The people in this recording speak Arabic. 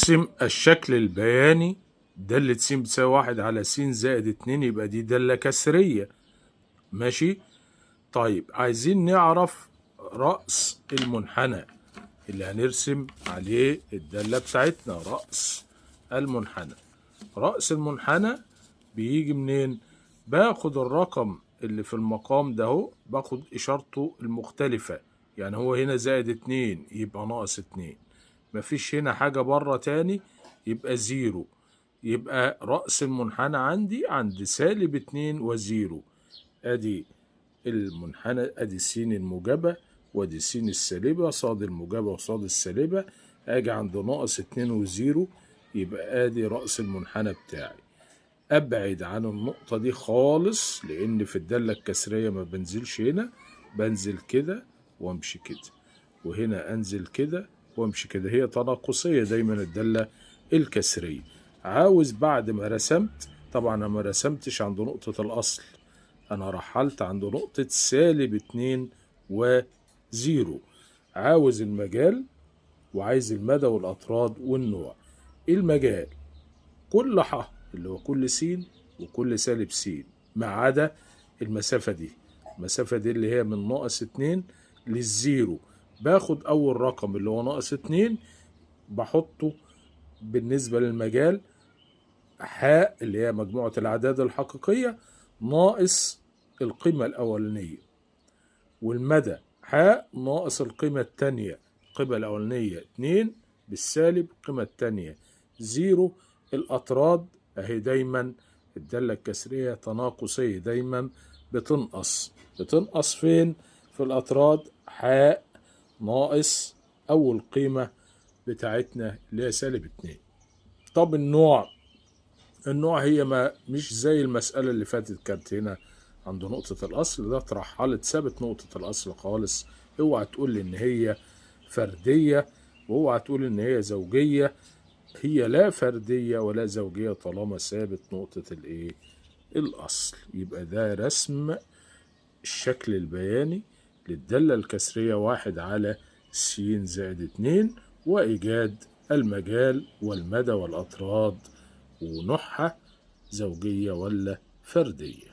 نرسم الشكل البياني دالة س بتساوي 1 على س زائد 2، يبقى دي دالة كسرية. ماشي. طيب عايزين نعرف رأس المنحنى اللي هنرسم عليه الدالة بتاعتنا. رأس المنحنى. رأس المنحنى بيجي منين؟ باخد الرقم اللي في المقام ده اهو، باخد إشارته المختلفة. يعني هو هنا زائد 2 يبقى ناقص 2، مفيش هنا حاجة بره تاني يبقى 0. يبقى رأس المنحنى عندي عند سالب 2 وزيرو. ادي المنحنى، ادي س الموجبة وادي س السالبة، صاد الموجبة وصاد السالبة. اجي عند ناقص 2 وزيرو، يبقى ادي رأس المنحنى بتاعي. ابعد عن النقطة دي خالص، لان في الدالة الكسرية ما بنزلش هنا، بنزل كده وامشي كده، وهنا انزل كده وامشي كده. هي تناقصية دايما الدالة الكسرية. عاوز بعد ما رسمت، طبعا انا ما رسمتش عند نقطة الاصل، انا رحلت عند نقطة سالب 2 وزيرو. عاوز المجال وعايز المدى والاطراد والنوع. المجال كل ح اللي هو كل س وكل سالب س، ما عدا المسافة دي. المسافة دي اللي هي من ناقص 2 للزيرو. باخد أول رقم اللي هو ناقص 2 بحطه بالنسبة للمجال حاء اللي هي مجموعة الأعداد الحقيقية ناقص القيمة الأولانية، والمدى حاء ناقص القيمة الثانية. القيمة الأولانية 2 بالسالب، القيمة الثانية 0. الأطراد أهي دايما الدالة الكسرية تناقصية، دايما بتنقص. بتنقص فين؟ في الأطراد حاء ناقص أول قيمة بتاعتنا اللي هي سالب 2. طب النوع هي ما مش زي المسألة اللي فاتت كانت هنا عند نقطة الأصل، ده اترحلت سابت نقطة الأصل خالص. اوعى تقول إن هي فردية واوعى تقول إن هي زوجية. هي لا فردية ولا زوجية طالما سابت نقطة الأصل. يبقى ده رسم الشكل البياني للدالة الكسرية 1 على س زائد 2، وإيجاد المجال والمدى والأطراد ونوعها زوجية ولا فردية.